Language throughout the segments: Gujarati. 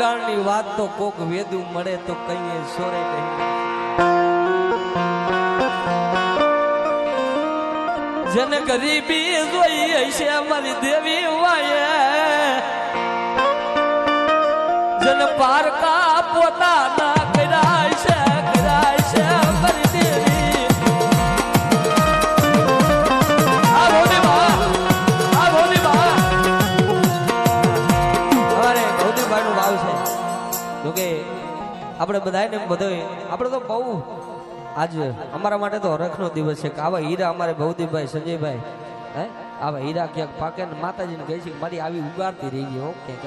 ઉડાણની વાત તો કોક વેદું મળે તો કહીએ સોરે નહીં. જેને ગરીબી જોઈ હશે અમારી દેવી વાયે, જેને પારકા પોતાના કરાય છે અમારી દેવી. આ ભૌદી બા અમારે ભૌદીભાઈ નું ભાવ છે. જોકે આપણે બધાને આપણે તો બહુ આજ અમારા માટે તો હરખનો દિવસ છે કે આવા હીરા અમારે ભૌદીભાઈ સંજયભાઈ આવા હીરા ક્યાંક પાકે ને માતાજીને કહે છે કે મારી આવી ઉગાડતી રહી ગઈ. ઓકે કે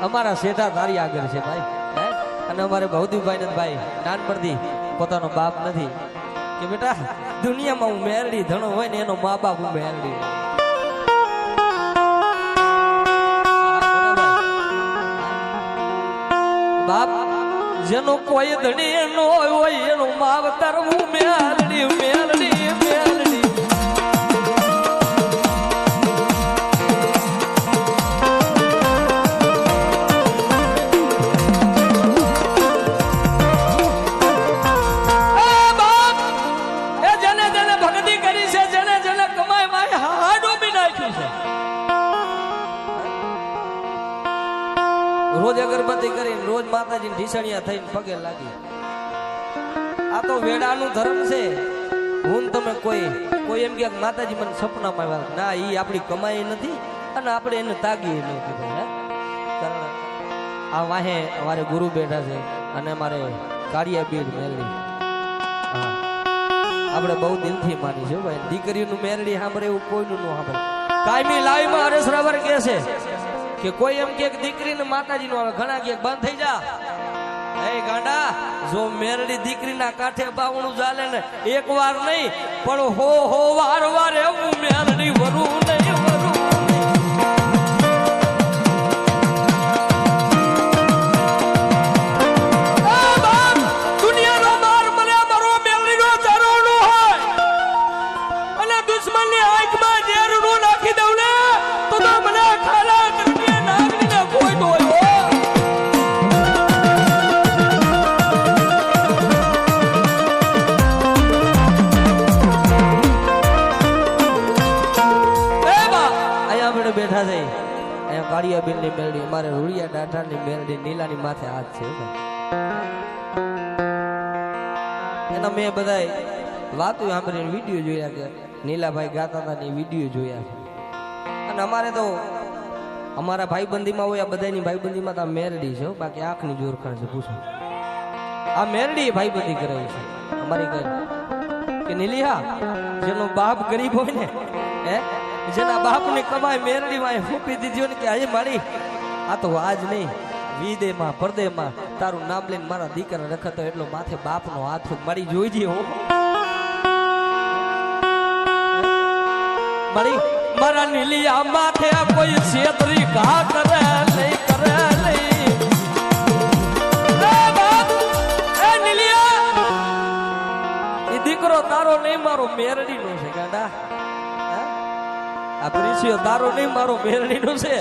અમારા શેઠા તારી આગળ છે ભાઈ. અને અમારે ભૌદીભાઈ ને ભાઈ નાનપણથી પોતાનો બાપ નથી કે બેટા દુનિયામાં હું મેરડી ધણો હોય ને એનો મા બાપ હું મેરડી. બાપ જેનો કોઈ ધણી નો હોય એનો માવતર હું મેલડી મેલડી મેલડી. બાપ એ જેને જેને ભક્તિ કરી છે, જેને જેને કમાઈ માં હાડો બી નાખ્યું છે. રોજ અગરબત્તી કરીને રોજ માતાજીને ઢીસણિયા થઈને પગે લાગી. આ તો વેડાનું ધર્મ છે. હું તમે કોઈ એમ કે માતાજી મને સપનામાં આવ્યા ના, ઈ આપણી કમાઈ નથી અને આપણે એને તાગી નથી. કારણ આ વાહે અમારે ગુરુ બેઠા છે અને અમારે કાળિયા બીડ મેલડી. હા, આપણે બહુ દિલથી માની છે ભાઈ. દીકરીનું મેલડી સાંભળે એવું કોઈનું ન સાંભળે. કાયમી લાઈવમાં હરેશ રાવર કહે છે કે કોઈ એમ કે દીકરીને માતાજી નો આવે, ઘણા કે બંધ થઈ જા. એ ગાંડા, જો મેરડી દીકરીના કાંઠે બાવણું ચાલે ને એક વાર નહીં પણ હો વાર વાર એવું મેરડી વરું નહીં વરું. દુનિયાનો માર મને મારો મેરડીનો ચરણો હોય અને દુશ્મનની આંખમાં ઝેરનું નાખી દઉં ને તો મને ખાલા બેઠા છે. અહીંયા કાળિયા બેન ની મેરડી, અમારે રૂડિયા ડાઠા ની મેરડી નીલાની માથે હાથ છે. એના મેં બધા વાતો સાંભળીને વિડીયો જોયા કે નીલાભાઈ ગાતા હતા ને વિડીયો જોયા છે. અને અમારે તો અમારા ભાઈબંધીમાં હોય, આ બધાની ભાઈબંધીમાં તો આ મેરડી છે. બાકી આંખની જોરખાણ છે. પૂછો આ મેરડી ભાઈબંધી કરે છે અમારી ઘર કે નીલિયા જેનો બાપ ગરીબ હોય ને જેના બાપ ની કમાઈ મેરડી માં ફૂપી દીધી ને કે આજે મારી આ તો આજ નહીં વિદેમાં પરદેમાં તારું નામ લઈને મારા દીકરા રખતો એટલો માથે બાપ નો હાથ મારી જોઈજે હો. મારી મારા નીલિયા માથે કોઈ છેતરી ઘા કરે નહીં કરે નહીં. એ નીલિયા એ દીકરો તારો નહીં મારો મેરડી નો છે ગાંડા. આ પ્રિસિયો તારો નહીં મારો મેરડીનો છે.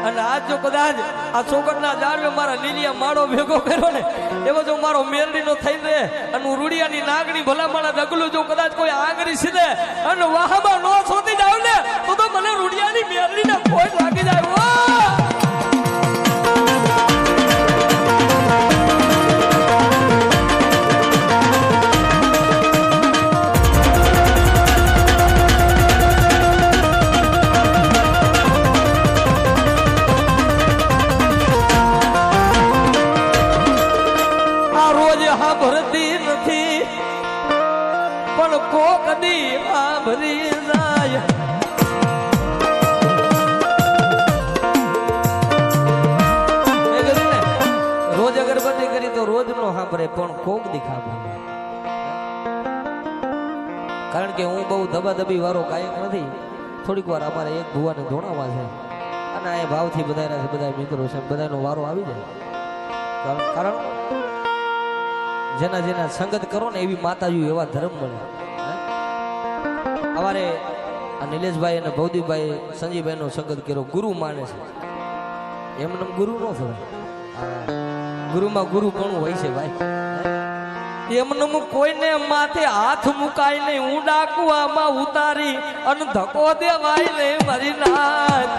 અને આજ જો કદાચ આ ચોકટના ઝાડવે મારા લીલિયા માળો ભેગો કર્યો ને એવો જો મારો મેરડીનો થઈ રહે અને હું રૂડિયાની નાગણી ભલામણા ડગલું જો કદાચ કોઈ આંગળી સીધે અને વાહમાં નો છોતી જાવ ને તો મને રૂડિયાની મેરડીને ખોટ લાગી જાય. ભરતી નથી પણ કોક દી આ ભરી જાય. રોજ અગરબત્તી કરી તો રોજ નો સાંભળે પણ કોક દી ખાબે. કારણ કે હું બહુ દબાદબી વાળો ગાયક નથી. થોડીક વાર અમારે એક ભુવાને ધોણાવા છે અને આ ભાવથી બધા છે, બધા મિત્રો છે, બધાનો વારો આવી જાય. કારણ જેના જેના સંગત કરો ને એવી માતાજી એવા ધર્મ મળે. અમારે આ નિલેશભાઈ અને ભૌદીભાઈ સંજીભાઈ નો સંગત કર્યો, ગુરુ માને છે. એમને ગુરુ નો થવાય. ગુરુમાં ગુરુ પણ હોય છે ભાઈ. એમને કોઈને માથે હાથ મુકાય નહીં, હું ડાકુઆમાં ઉતારી અને ધક્કો દેવાય નહીં મારી નાથ.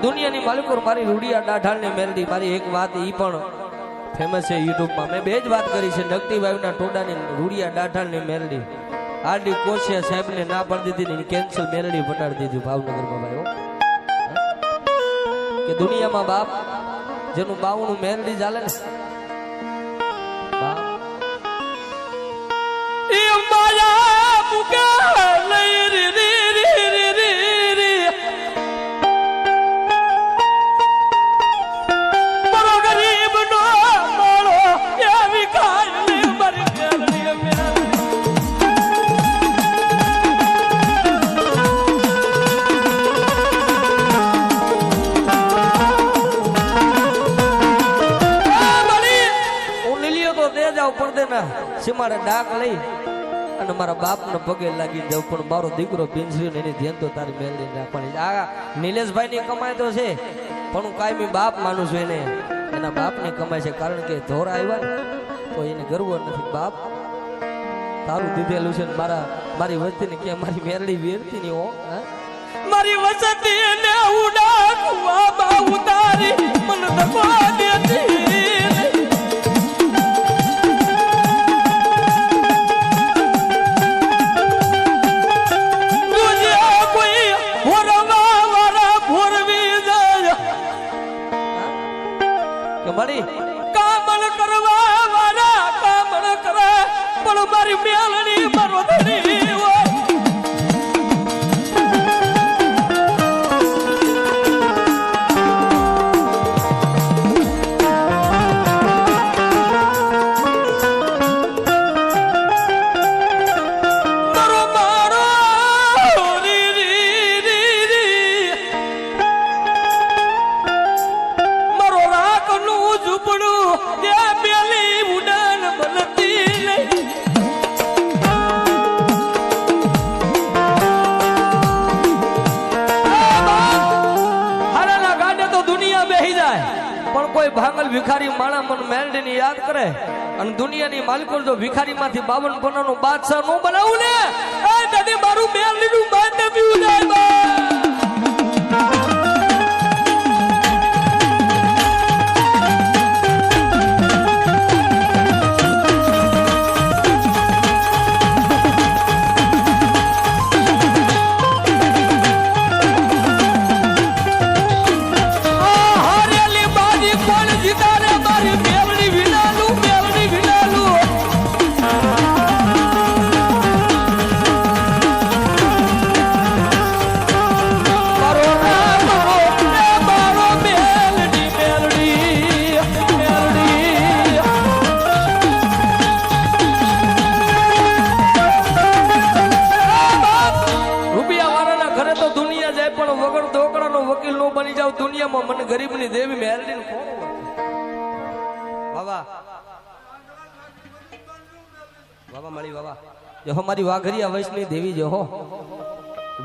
દુનિયાની માલિકો મારી રૂડિયા ડાઢાળને મેલડી. મારી એક વાત ઈ પણ ફેમસ છે યુટ્યુબમાં, મેં બે જ વાત કરી છે. નકટી વાયુના ટોડાની રૂડિયા ડાઢાળની મેલડી. આરડી કોશિયા સાહેબને ના પાડી દીધી, કેન્સલ મેલડી પટાડી દીધી ભાવનગરમાં ભાઈઓ. કે દુનિયામાં બાપ જેનું બાવણું મેલડી ચાલે ને બાપ એ માયા મુકા લઈ રે રે રે રે રે મારો ગરીબ નો માળો એવી કાય મારી મેલડી મેલડી. પડદેના સીમાડે ડાક લઈ અને મારા બાપને પગે લાગી જાવ, પણ મારો દીકરો પિંજરી એની ધ્યાન તો તારી મેળવી રાખવાની. આ નિલેશભાઈ ની કમાય તો છે, પણ હું કાયમી બાપ માનું છું એને. એના બાપની કમાય છે, કારણ કે ધોરા આવ્યા ને તો એને ગર્વ નથી. બાપ તારું દીધેલું છે, મારી વસ્તી ને કે મારી મેરડી વેરતી ની હો મારી વસતી ને ઉડાકવા ઉતારી મને ધક્કો દેતી. મળી કામણ કરવા વાળા કામણ કરે, પણ મારી મેલડી મારો ધણી હોય. કોઈ ભાંગલ ભિખારી માણા મન મેલડી ની યાદ કરે અને દુનિયાની માલિકો જો ભિખારી માંથી 52 પન્નાનો બાદશાહ નો બનાવું ને એ દાદી મારું મેલડી નું માન નબી ઉડાય. દુનિયામાં મને ગરીબની દેવી મેલડી નું કોણ વાવા વાવા મળી વાવા જો મારી વાઘરિયા વૈષ્ણવી દેવી જો હો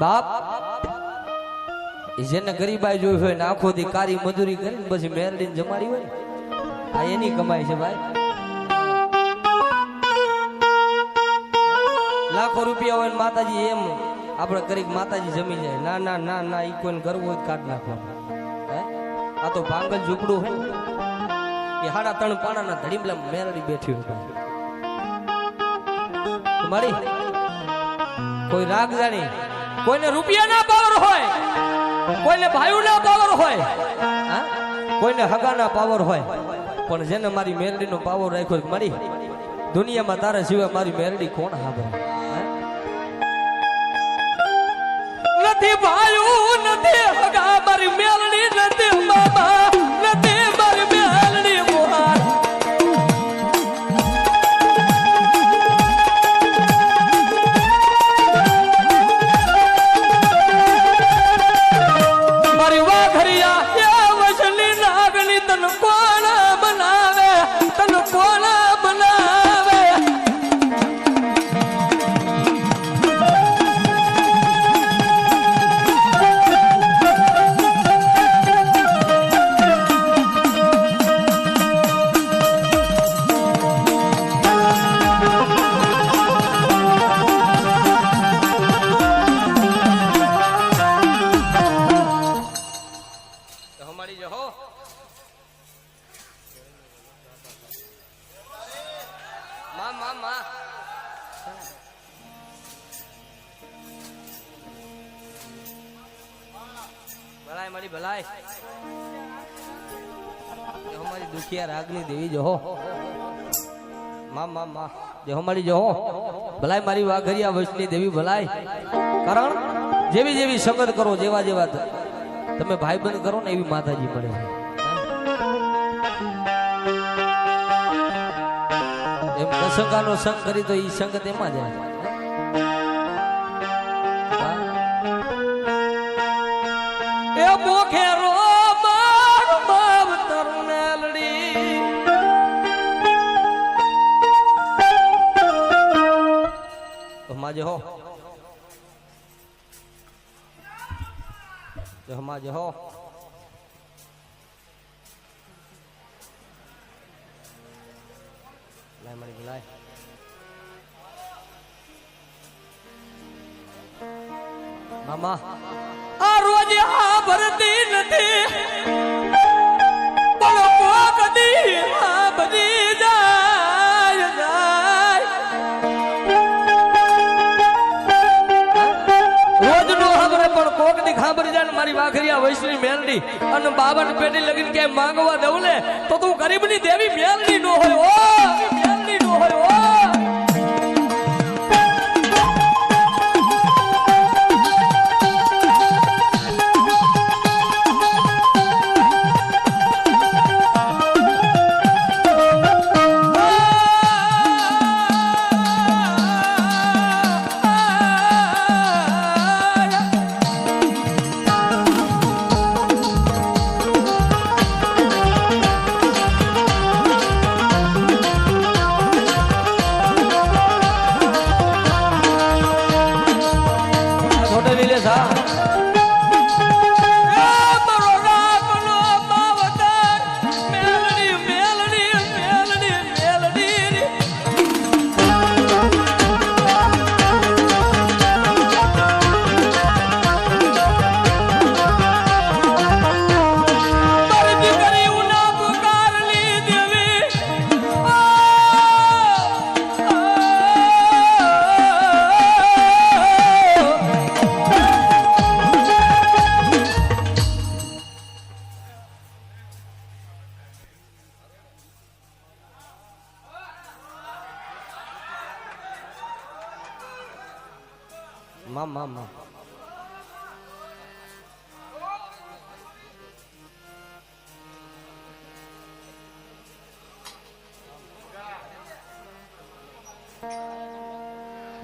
બાપ જેને ગરીબાઈ જોઈ હોય ને આખો દી કારી મજૂરી કરીને પછી મેલડી ને જમાડી હોય આ એની કમાઈ છે ભાઈ. લાખો રૂપિયા હોય ને માતાજી એમ આપણે કરી માતાજી જમી જાય. ના ના ના ના ઈ કોઈને કરવું હોય કાઢ નાખવાનું. આ તો ભાંગલ ઝૂપડું હે એ 3.5 પાણાના ધડીમલા મેરડી બેઠી હોય મારી. કોઈ રાગ જાણી, કોઈને રૂપિયા ના પાવર હોય, કોઈને ભાઈઓ ના પાવર હોય, કોઈને હગા ના પાવર હોય, પણ જેને મારી મેરડી નો પાવર રાખ્યો મારી દુનિયામાં તારા સિવાય મારી મેરડી કોણ હાબરે નથી. ભાઈઓ નથી હગા મારી મેલડી નથી, મામા નથી મારી મેલડી મોહાર. મળી જો હો માં ભલાઈ મારી ભલાઈ અમારી દુખિયા રાગની દેવી જો હો માં જે અમારી જો હો ભલાઈ મારી વાઘરિયા વૈષ્ણવી દેવી ભલાઈ કારણ જેવી જેવી સંગત કરો જેવા જેવા તમે ભાઈબંધ કરો ને એવી માતાજી મળે એમ કસંગાનો સંગ કરી તો ઈ સંગત એમાં જાય એ મોખેરો માર માવતર મેલડી હમાજે હો હમાજે હો લાય મારી લાય મામા આ રોજ આ ભરતી નથી પણ કદી આ બધી જાય રોજ નો ખબરે પણ કોક ની ખબર જાય મારી વાઘરિયા વૈષ્ણવી મેલડી અને 52 પેટી લગીને કે માંગવા દઉં લે તો તું ગરીબની દેવી મેલડી નો હોય ઓ મેલડી નો હોય ઓ માં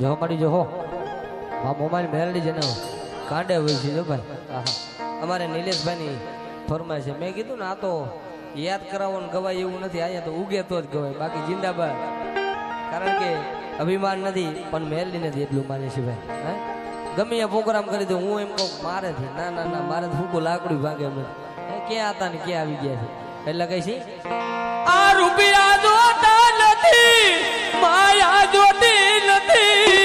જો પડી જો હો હા મોબાઈલ મેલડી છે ને કાંડે હોય છે જો ભાઈ અમારે નિલેશભાઈ ની ફરમાય છે મેં કીધું ને આ તો યાદ કરાવો ને ગવાય એવું નથી અહીંયા તો ઉગે તો જ ગવાય બાકી જિંદાબાદ કારણ કે અભિમાન નથી પણ મેલડી નથી એટલું માને છે ભાઈ હે ગમે એ પ્રોગ્રામ કરી દો હું એમ કહું મારે છે ના મારે ફૂકું લાકડું ભાગે અમે ક્યાં હતા ને ક્યાં આવી ગયા છે એટલે કઈ છે આ રૂપિયા જોતા નથી માયા જોતી નથી